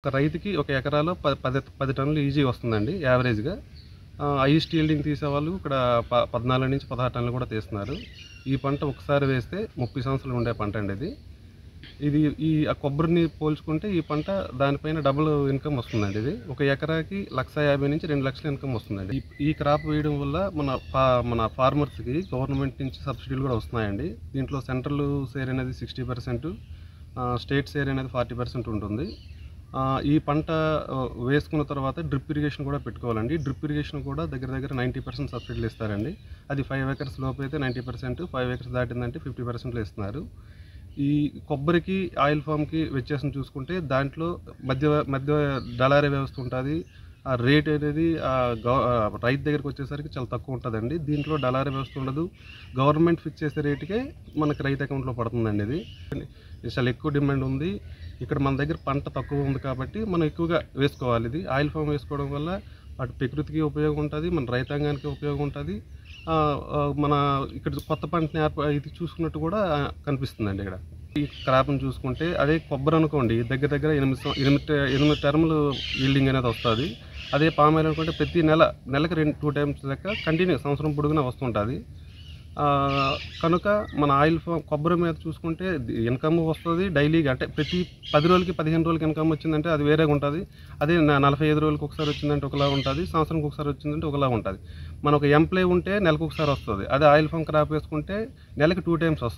ఒక రైతుకి ఒక ఎకరాలో 10 టన్నులు ఈజీగా వస్తుందండి యావరేజ్‌గా. హైయెస్ట్ యీల్డింగ్ తీసేవాళ్ళు ఇక్కడ 14-16 టన్నులు కూడా తీస్తున్నారు. ఈ పంట ఒకసారి వేస్తే 30 సంవత్సరాలు ఉండే పంటండి ఇది. ఇది కొబ్బరిని పోల్చుకుంటే ఈ పంట దానిపైన డబుల్ ఇన్‌కమ్ వస్తుందండి ఇది. ఒక ఎకరాకి 1,50,000-2,00,000 ఇన్‌కమ్ వస్తుందండి. ఈ క్రాప్ వేయడం వల్ల మన ఫార్మర్స్‌కి గవర్నమెంట్ నుంచి సబ్సిడీలు కూడా వస్తున్నాయండి. దీంట్లో సెంట్రల్ షేర్ అనేది 60%, స్టేట్ షేర్ అనేది 40% ఉంటుంది. ఈ పంట వేసుకున్న తర్వాత డ్రిప్ ఇరిగేషన్ కూడా పెట్టుకోవాలండి. డ్రిప్ ఇరిగేషన్ కూడా దగ్గర 90% సబ్సిడీలు ఇస్తారండి. అది 5 ఎకర్స్ లోపు అయితే 90%, 5 ఎకర్స్ దాటిందంటే 50%లో ఇస్తున్నారు. ఈ కొబ్బరికి, ఆయిల్ ఫామ్‌కి వ్యత్యాసం చూసుకుంటే దాంట్లో మధ్య దళారీ వ్యవస్థ ఉంటుంది. ఆ రేట్ అనేది రైతు దగ్గరికి వచ్చేసరికి చాలా తక్కువ ఉంటుందండి. దీంట్లో దళారీ వ్యవస్థ ఉండదు. గవర్నమెంట్ ఫిక్స్ చేసే రేటుకే మనకి రైతు అకౌంట్లో పడుతుందండి ఇది. చాలా ఎక్కువ డిమాండ్ ఉంది. ఇక్కడ మన దగ్గర పంట తక్కువ ఉంది కాబట్టి మనం ఎక్కువగా వేసుకోవాలి. ఇది ఆయిల్ ఫామ్ వేసుకోవడం వల్ల అటు ప్రకృతికి ఉపయోగం ఉంటుంది, మన రైతాంగానికి ఉపయోగం ఉంటుంది. మన ఇక్కడ కొత్త పంటని ఇది చూసుకున్నట్టు కూడా కనిపిస్తుందండి ఇక్కడ. ఈ క్రాప్‌ని చూసుకుంటే అదే కొబ్బరి అనుకోండి, దగ్గర 8 టర్ములు యీల్డింగ్ అనేది వస్తుంది. అదే పామ్ ఆయిల్ అనుకుంటే ప్రతి నెలకి 2 టైమ్స్ లెక్క కంటిన్యూ సంవత్సరం పొడుగునా వస్తుంటుంది. కనుక మన ఆయిల్ ఫామ్ కొబ్బరి మీద చూసుకుంటే ఇన్కమ్ వస్తుంది డైలీగా. అంటే ప్రతి 10 రోజులకి 15 రోజులకి ఇన్కమ్ వచ్చిందంటే అది వేరేగా ఉంటుంది. అదే 45 రోజులకి ఒకసారి వచ్చిందంటే ఒకలా ఉంటుంది. సంవత్సరానికి ఒకసారి వచ్చిందంటే ఒకలా ఉంటుంది. మన ఒక ఎంప్లాయ్ ఉంటే నెలకు ఒకసారి వస్తుంది. అదే ఆయిల్ ఫామ్ క్రాప్ వేసుకుంటే నెలకి 2 టైమ్స్ వస్తుంది.